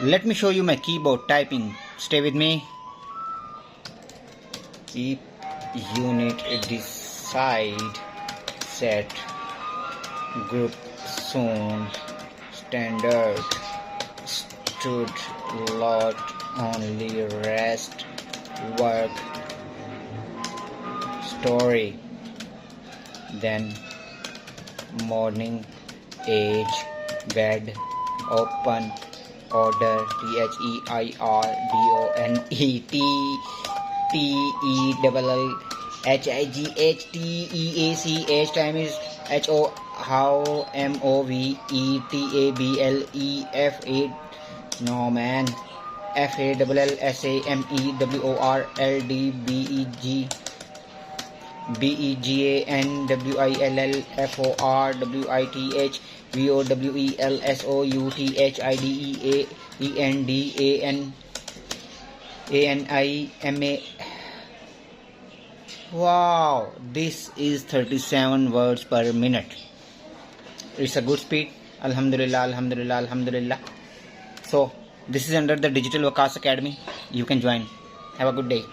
Let me show you my keyboard typing. Stay with me. Keep unit decide set group zone standard stood lot only rest work story, then morning age bed open order THEIRDONETTEACH time is HO how MOVETABLEFA no man FAWWLDBEGBEGYNWILSOUTHIDANANIMA. Wow, this is 37 words per minute. It's a good speed. Alhamdulillah, alhamdulillah, alhamdulillah. So, this is under the Digital Waqas Academy. You can join. Have a good day.